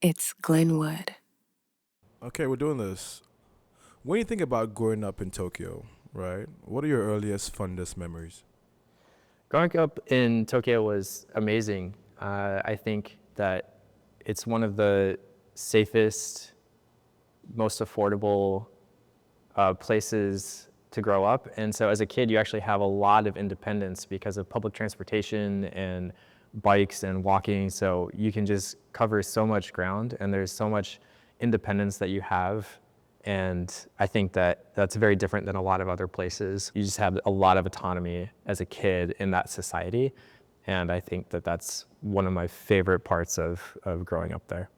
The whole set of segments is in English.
It's Glenwood. Okay, we're doing this. When you think about growing up in Tokyo, right? What are your earliest, fondest memories? Growing up in Tokyo was amazing. I think that it's one of the safest, most affordable places to grow up. And so as a kid, you actually have a lot of independence because of public transportation and bikes and walking. So you can just cover so much ground and there's so much independence that you have. And I think that that's very different than a lot of other places. You just have a lot of autonomy as a kid in that society. And I think that that's one of my favorite parts of growing up there.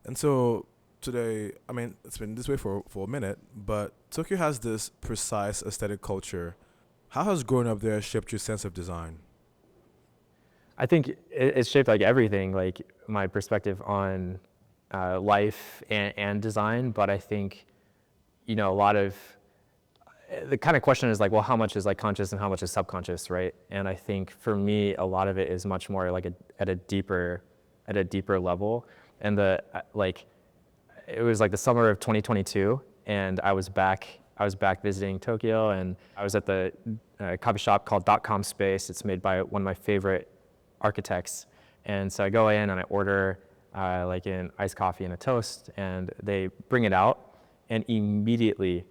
And so today, I mean, it's been this way for a minute, but Tokyo has this precise aesthetic culture. How has growing up there shaped your sense of design? I think it's shaped like everything, like my perspective on life and design. But I think, a lot of the kind of question is like, well, how much is like conscious and how much is subconscious, right? And I think for me, a lot of it is much more like at a deeper level. And it was like the summer of 2022, and I was back visiting Tokyo, and I was at the coffee shop called .com Space. It's made by one of my favorite architects. And so I go in and I order like an iced coffee and a toast, and they bring it out, and immediately,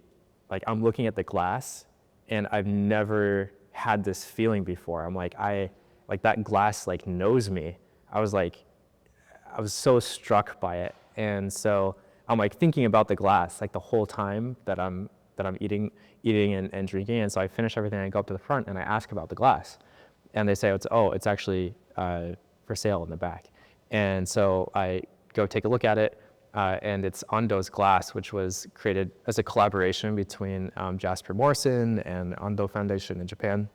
like I'm looking at the glass, and I've never had this feeling before. I'm like, like that glass like knows me. I was so struck by it. And so I'm like thinking about the glass like the whole time that I'm eating and drinking. And so I finish everything, I go up to the front and I ask about the glass. And they say, it's actually for sale in the back. And so I go take a look at it, and it's Ando's glass, which was created as a collaboration between Jasper Morrison and Ando Foundation in Japan.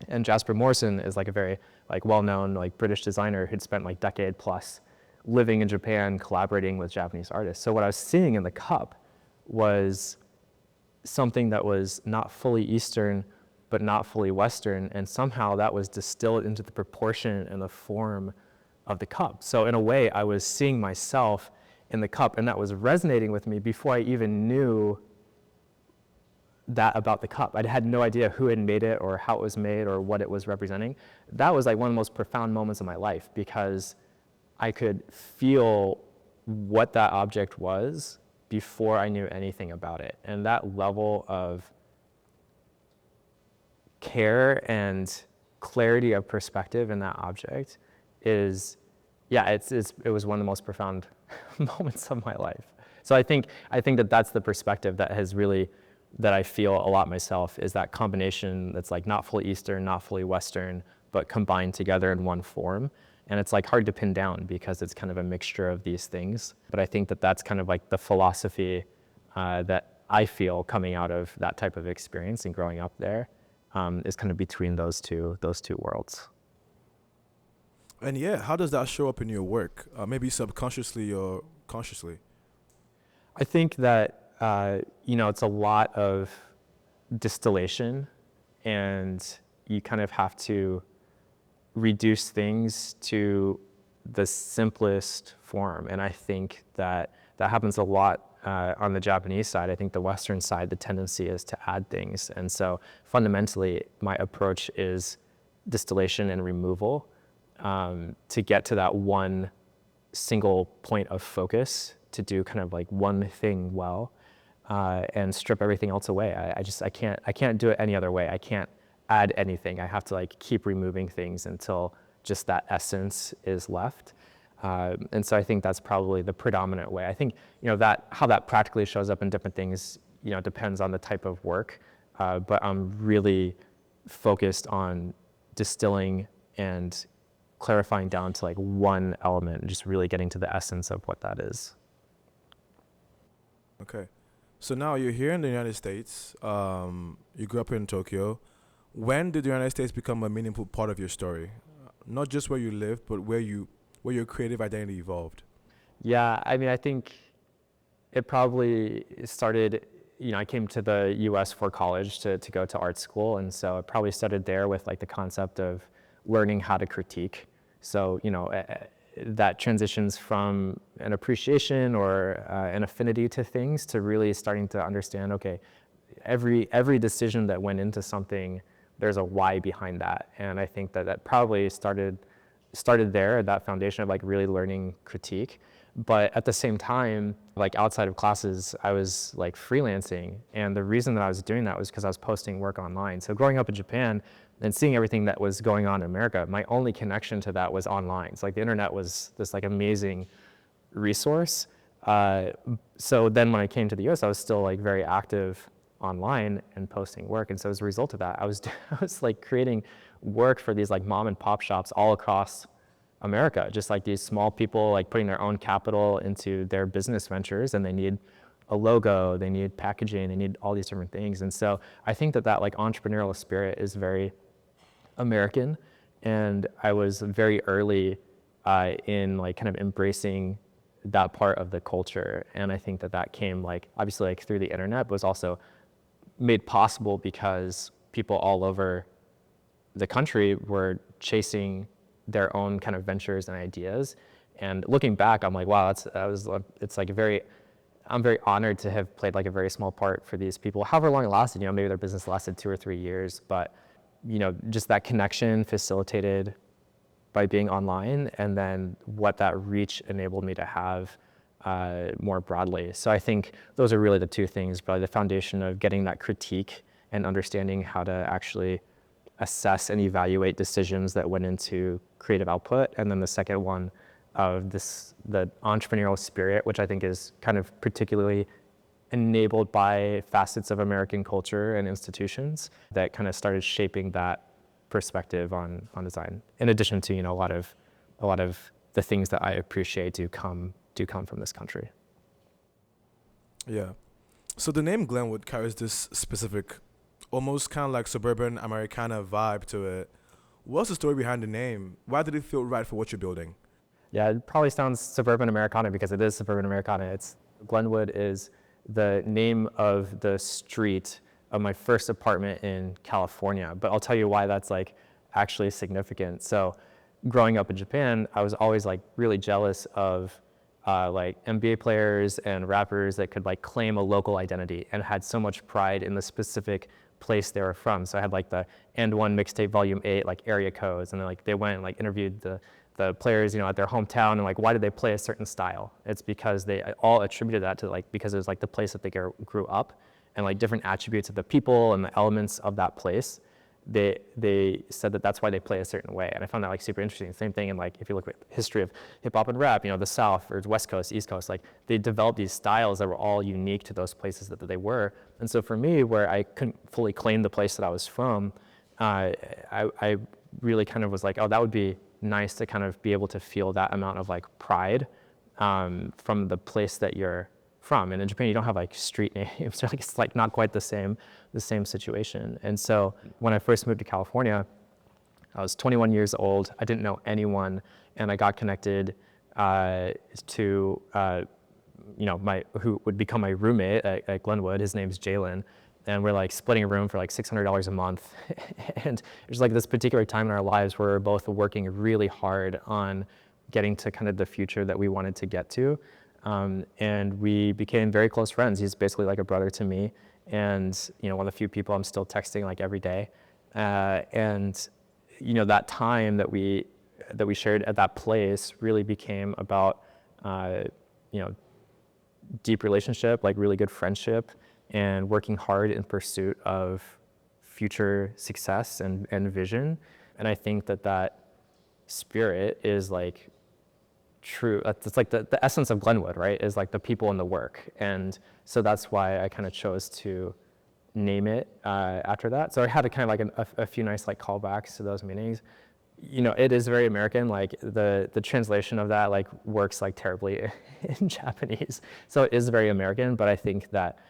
And Jasper Morrison is like a very like well-known like British designer who'd spent like decade plus living in Japan, collaborating with Japanese artists. So what I was seeing in the cup was something that was not fully Eastern, but not fully Western, and somehow that was distilled into the proportion and the form of the cup. So in a way, I was seeing myself in the cup, and that was resonating with me before I even knew that about the cup. I had no idea who had made it or how it was made or what it was representing. That was like one of the most profound moments of my life because I could feel what that object was before I knew anything about it. And that level of care and clarity of perspective in that object is, yeah, it was one of the most profound moments of my life. So I think that that's the perspective that has really, that I feel a lot myself, is that combination that's like not fully Eastern, not fully Western, but combined together in one form. And it's like hard to pin down because it's kind of a mixture of these things. But I think that that's kind of like the philosophy that I feel coming out of that type of experience and growing up there, is kind of between those two worlds. And yeah, how does that show up in your work? Maybe subconsciously or consciously? I think that it's a lot of distillation, and you kind of have to reduce things to the simplest form. And I think that happens a lot on the Japanese side. I think the Western side, the tendency is to add things. And so fundamentally, my approach is distillation and removal, to get to that one single point of focus, to do kind of like one thing well, and strip everything else away. I can't do it any other way. I can't add anything. I have to like keep removing things until just that essence is left. And so I think that's probably the predominant way. I think, that how that practically shows up in different things, depends on the type of work. But I'm really focused on distilling and clarifying down to like one element and just really getting to the essence of what that is. Okay. So now you're here in the United States. You grew up in Tokyo. When did the United States become a meaningful part of your story? Not just where you lived, but where your creative identity evolved. Yeah, I mean, I think it probably started, I came to the US for college to go to art school. And so it probably started there with like the concept of learning how to critique. So, that transitions from an appreciation or an affinity to things to really starting to understand, okay, every decision that went into something, there's a why behind that. And I think that probably started there at that foundation of like really learning critique. But at the same time, like outside of classes, I was like freelancing. And the reason that I was doing that was because I was posting work online. So growing up in Japan and seeing everything that was going on in America, my only connection to that was online. It's like the internet was this like amazing resource. So then when I came to the US, I was still like very active online and posting work. And so as a result of that, I was like creating work for these like mom and pop shops all across America, just like these small people like putting their own capital into their business ventures, and they need a logo, they need packaging, they need all these different things. And so I think that like entrepreneurial spirit is very American, and I was very early in like kind of embracing that part of the culture. And I think that came like obviously like through the internet, but was also made possible because people all over the country were chasing their own kind of ventures and ideas. And looking back, I'm like, wow, it's like I'm very honored to have played like a very small part for these people, however long it lasted. Maybe their business lasted 2 or 3 years, but just that connection facilitated by being online, and then what that reach enabled me to have more broadly. So I think those are really the two things, probably the foundation of getting that critique and understanding how to actually assess and evaluate decisions that went into creative output. And then the second one of the entrepreneurial spirit, which I think is kind of particularly enabled by facets of American culture and institutions that kind of started shaping that perspective on design. In addition to, a lot of the things that I appreciate do come from this country. Yeah. So the name Glenwood carries this specific, almost kind of like suburban Americana vibe to it. What's the story behind the name? Why did it feel right for what you're building? Yeah, it probably sounds suburban Americana because it is suburban Americana. Glenwood is the name of the street of my first apartment in California. But I'll tell you why that's like actually significant. So growing up in Japan, I was always like really jealous of like NBA players and rappers that could like claim a local identity and had so much pride in the specific place they were from. So I had like the And One mixtape volume 8 like area codes, and then like they went and like interviewed the players, at their hometown, and like why did they play a certain style? It's because they all attributed that to like because it was like the place that they grew up, and like different attributes of the people and the elements of that place. They said that that's why they play a certain way, and I found that like super interesting. Same thing in like if you look at history of hip hop and rap, the South or West Coast, East Coast, like they developed these styles that were all unique to those places that they were. And so for me, where I couldn't fully claim the place that I was from, I really kind of was like, oh, that would be nice to kind of be able to feel that amount of like pride from the place that you're from. And in Japan, you don't have like street names. So like it's like not quite the same situation. And so when I first moved to California, I was 21 years old. I didn't know anyone, and I got connected to who would become my roommate at Glenwood. His name's Jalen. And we're like splitting a room for like $600 a month. And there's like this particular time in our lives where we're both working really hard on getting to kind of the future that we wanted to get to. And we became very close friends. He's basically like a brother to me. And, one of the few people I'm still texting like every day. And that time that we shared at that place really became about, deep relationship, like really good friendship, and working hard in pursuit of future success and vision. And I think that spirit is like true. It's like the essence of Glenwood, right? Is like the people and the work. And so that's why I kind of chose to name it after that. So I had a kind of like a few nice like callbacks to those meanings. It is very American. Like the translation of that like works like terribly in Japanese. So it is very American, but I think that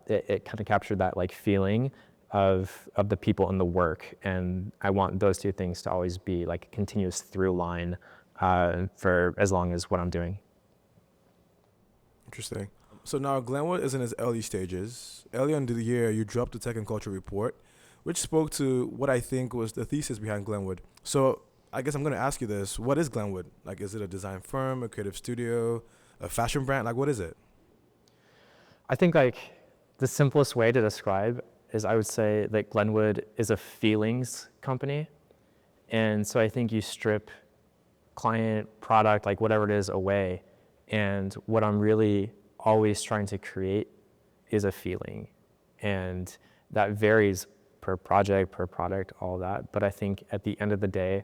it kind of captured that like feeling of the people and the work, and I want those two things to always be like a continuous through line for as long as what I'm doing. Interesting. So now Glenwood is in its early stages. Earlier in the year, you dropped the Tech and Culture report, which spoke to what I think was the thesis behind Glenwood. So I guess I'm gonna ask you this: what is Glenwood? Like, is it a design firm, a creative studio, a fashion brand? Like, what is it? I think like the simplest way to describe is I would say that Glenwood is a feelings company. And so I think you strip client, product, like whatever it is away. And what I'm really always trying to create is a feeling. And that varies per project, per product, all that. But I think at the end of the day,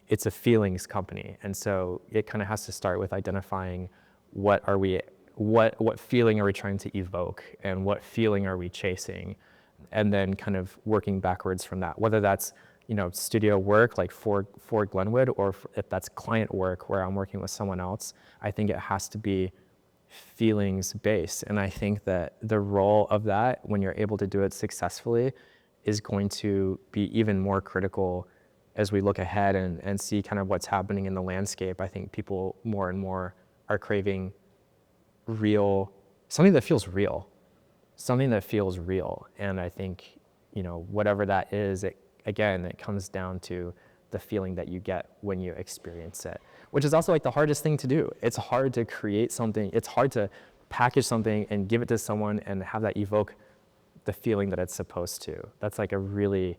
it's a feelings company. And so it kind of has to start with identifying what are we, what feeling are we trying to evoke and what feeling are we chasing? And then kind of working backwards from that, whether that's, studio work like for Glenwood, or if that's client work where I'm working with someone else. I think it has to be feelings based. And I think that the role of that, when you're able to do it successfully, is going to be even more critical as we look ahead and see kind of what's happening in the landscape. I think people more and more are craving real, something that feels real, something that feels real. And I think, whatever that is, it comes down to the feeling that you get when you experience it, which is also like the hardest thing to do. It's hard to create something. It's hard to package something and give it to someone and have that evoke the feeling that it's supposed to. That's like the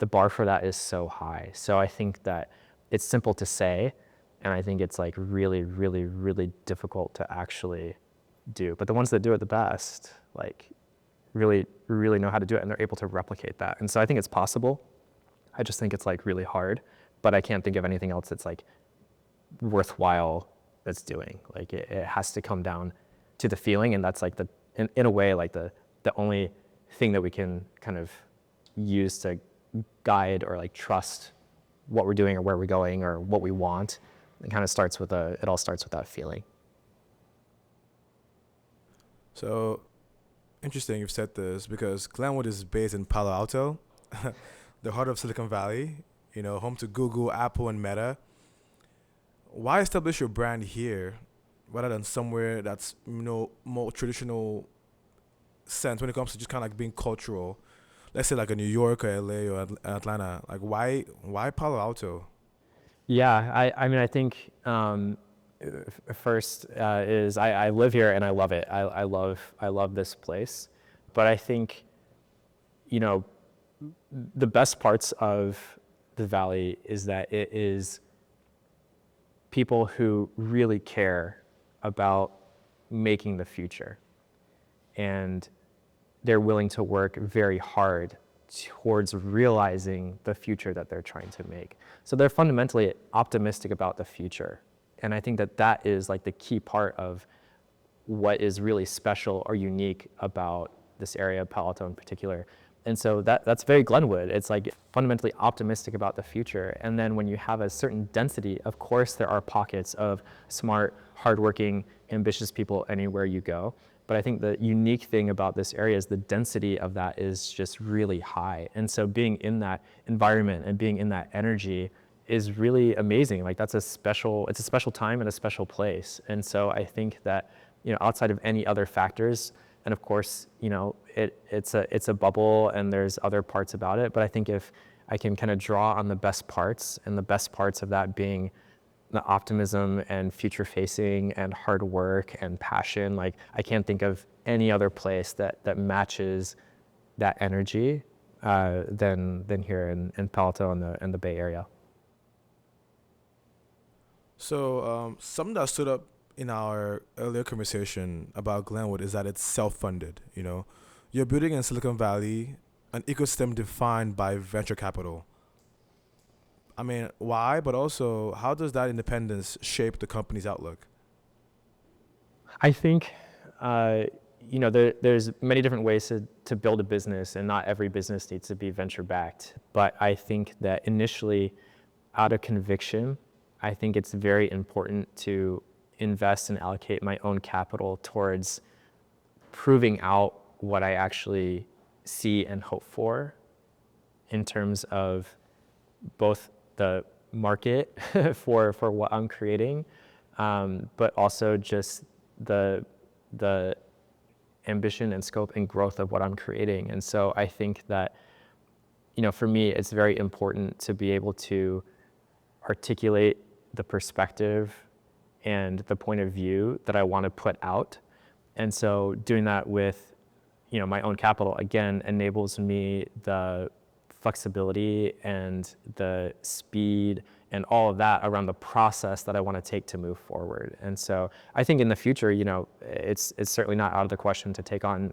bar for that is so high. So I think that it's simple to say, and I think it's like really, really, really difficult to actually do. But the ones that do it the best, like really, really know how to do it, and they're able to replicate that. And so I think it's possible. I just think it's like really hard, but I can't think of anything else that's like worthwhile that's doing. Like it has to come down to the feeling, and that's like in a way, like the only thing that we can kind of use to guide or like trust what we're doing or where we're going or what we want. It kind of starts with it all starts with that feeling. So interesting you've said this because Glenwood is based in Palo Alto, the heart of Silicon Valley, home to Google, Apple, and Meta. Why establish your brand here rather than somewhere that's, more traditional sense when it comes to just kind of like being cultural? Let's say like a New York or LA or Atlanta. Like why Palo Alto? Yeah, I mean, I think first is I live here and I love it. I love this place, but I think, the best parts of the Valley is that it is people who really care about making the future, and they're willing to work very hard towards realizing the future that they're trying to make. So they're fundamentally optimistic about the future. And I think that is like the key part of what is really special or unique about this area, Palo Alto in particular. And so that's very Glenwood. It's like fundamentally optimistic about the future. And then when you have a certain density, of course there are pockets of smart, hardworking, ambitious people anywhere you go. But I think the unique thing about this area is the density of that is just really high. And so being in that environment and being in that energy is really amazing. Like it's a special time and a special place. And so I think that, outside of any other factors, and of course, it's a bubble and there's other parts about it, but I think if I can kind of draw on the best parts, and the best parts of that being the optimism and future facing and hard work and passion, like I can't think of any other place that matches that energy than here in Palo Alto and the Bay Area. So something that stood up in our earlier conversation about Glenwood is that it's self-funded. You're building in Silicon Valley an ecosystem defined by venture capital. I mean, why? But also, how does that independence shape the company's outlook? I think, there's many different ways to build a business, and not every business needs to be venture backed. But I think that initially, out of conviction, I think it's very important to invest and allocate my own capital towards proving out what I actually see and hope for in terms of both the market for what I'm creating, but also just the ambition and scope and growth of what I'm creating. And so I think that, for me, it's very important to be able to articulate the perspective and the point of view that I want to put out. And so doing that with, my own capital, again, enables me the flexibility and the speed and all of that around the process that I want to take to move forward. And so I think in the future, it's certainly not out of the question to take on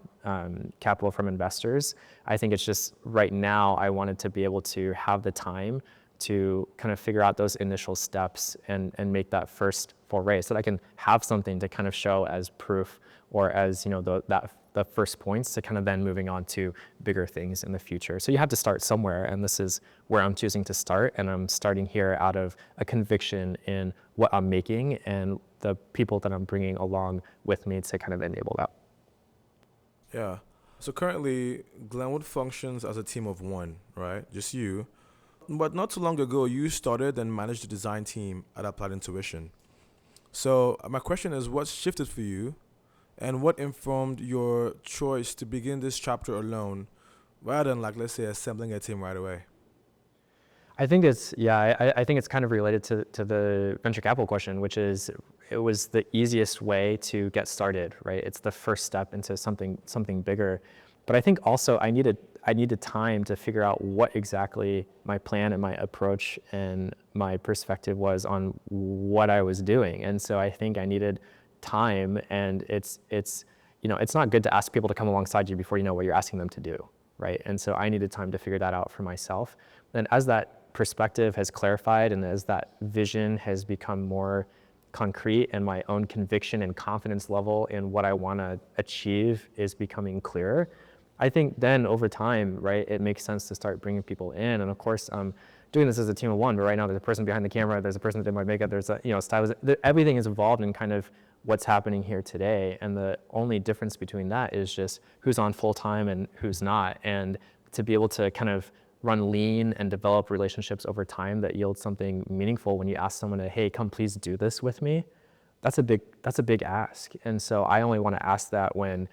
capital from investors. I think it's just right now I wanted to be able to have the time to kind of figure out those initial steps and make that first foray so that I can have something to kind of show as proof or as, the first points to kind of then moving on to bigger things in the future. So you have to start somewhere, and this is where I'm choosing to start, and I'm starting here out of a conviction in what I'm making and the people that I'm bringing along with me to kind of enable that. Yeah. So currently, Glenwood functions as a team of one, right? Just you. But not too long ago, you started and managed the design team at Applied Intuition. So my question is, what shifted for you? And what informed your choice to begin this chapter alone rather than, let's say, assembling a team right away? I think I think it's kind of related to the venture capital question, which is it was the easiest way to get started, right? It's the first step into something bigger. But I think also I needed time to figure out what exactly my plan and my approach and my perspective was on what I was doing. And so I think I needed time, and it's not good to ask people to come alongside you before you know what you're asking them to do, right? And so I needed time to figure that out for myself. And as that perspective has clarified and as that vision has become more concrete and my own conviction and confidence level in what I want to achieve is becoming clearer, I think then over time, right, it makes sense to start bringing people in. And of course, doing this as a team of one, but right now there's a person behind the camera, there's a person that did my makeup, there's a stylist, everything is involved in kind of what's happening here today. And the only difference between that is just who's on full time and who's not. And to be able to kind of run lean and develop relationships over time that yield something meaningful when you ask someone to, hey, come please do this with me, that's a big ask. And so I only want to ask that when,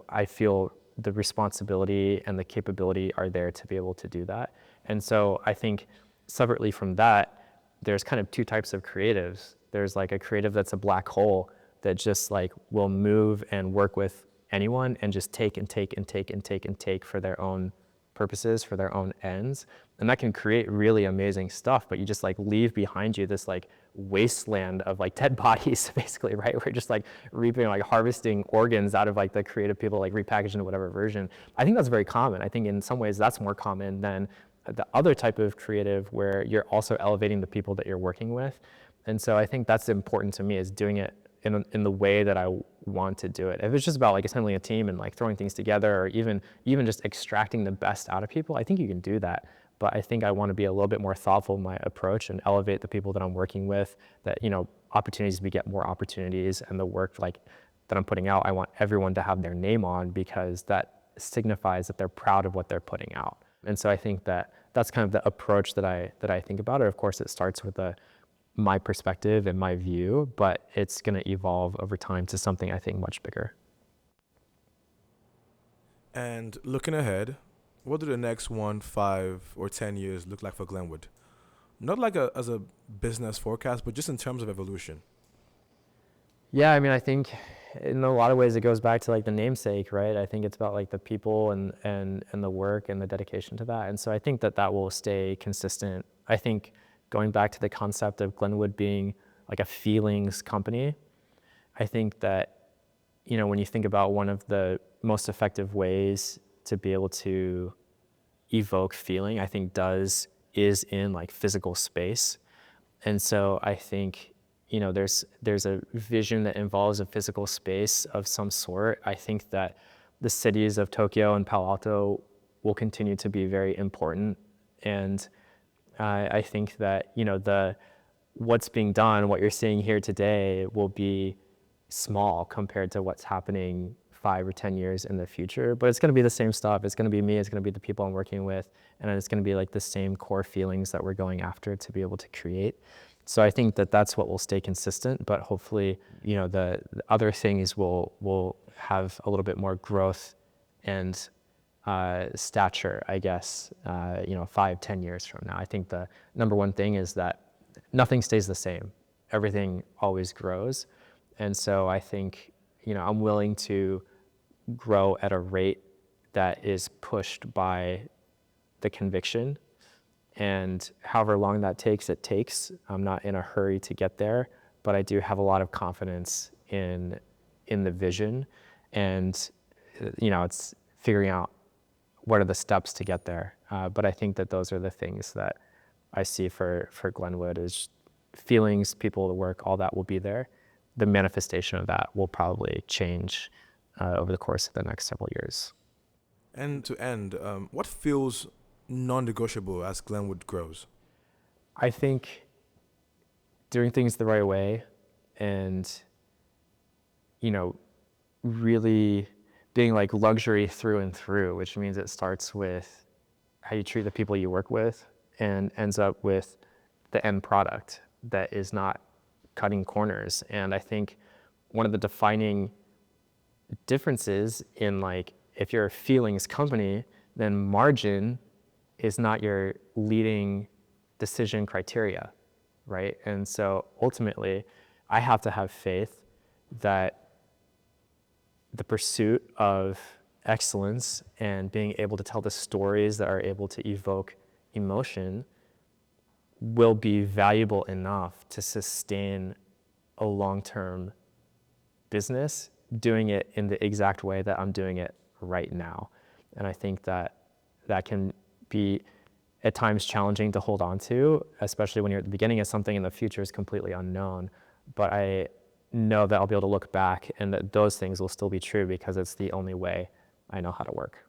I feel the responsibility and the capability are there to be able to do that. And so I think separately from that, there's kind of two types of creatives. There's like a creative that's a black hole that just will move and work with anyone and just take and take and take and take and take for their own purposes, for their own ends. And that can create really amazing stuff, but you just leave behind you this wasteland of dead bodies basically, right? We're just reaping, harvesting organs out of the creative people, repackaged into whatever version. I think that's very common. I think in some ways that's more common than the other type of creative where you're also elevating the people that you're working with. And so I think that's important to me, is doing it in the way that I want to do it. If it's just about assembling a team and throwing things together, or even just extracting the best out of people, I think you can do that. But I think I want to be a little bit more thoughtful in my approach and elevate the people that I'm working with, that, opportunities beget more opportunities, and the work that I'm putting out, I want everyone to have their name on, because that signifies that they're proud of what they're putting out. And so I think that's kind of the approach that I think about it. Of course, it starts with my perspective and my view, but it's going to evolve over time to something I think much bigger. And looking ahead, what do the next 1, 5, or 10 years look like for Glenwood? Not as a business forecast, but just in terms of evolution. Yeah, I mean, I think in a lot of ways it goes back to the namesake, right? I think it's about the people and the work and the dedication to that. And so I think that will stay consistent. I think going back to the concept of Glenwood being a feelings company, I think that, when you think about one of the most effective ways to be able to evoke feeling, I think is in physical space. And so I think, there's a vision that involves a physical space of some sort. I think that the cities of Tokyo and Palo Alto will continue to be very important. And I think that, what's being done, what you're seeing here today, will be small compared to what's happening 5 or 10 years in the future. But it's going to be the same stuff. It's going to be me. It's going to be the people I'm working with. And it's going to be the same core feelings that we're going after to be able to create. So I think that that's what will stay consistent. But hopefully, the other things will have a little bit more growth and stature, I guess, 5, 10 years from now. I think the number one thing is that nothing stays the same. Everything always grows. And so I think, I'm willing to grow at a rate that is pushed by the conviction. And however long that takes, it takes. I'm not in a hurry to get there, but I do have a lot of confidence in the vision. And, it's figuring out what are the steps to get there. But I think that those are the things that I see for Glenwood is feelings, people, the work, all that will be there. The manifestation of that will probably change over the course of the next several years. And to end, what feels non-negotiable as Glenwood grows? I think doing things the right way and, really being like luxury through and through, which means it starts with how you treat the people you work with and ends up with the end product that is not cutting corners. And I think one of the defining differences in like, if you're a feelings company, then margin is not your leading decision criteria, right? And so ultimately, I have to have faith that the pursuit of excellence and being able to tell the stories that are able to evoke emotion will be valuable enough to sustain a long-term business doing it in the exact way that I'm doing it right now. And I think that can be at times challenging to hold on to, especially when you're at the beginning of something and the future is completely unknown. But I know that I'll be able to look back and that those things will still be true because it's the only way I know how to work.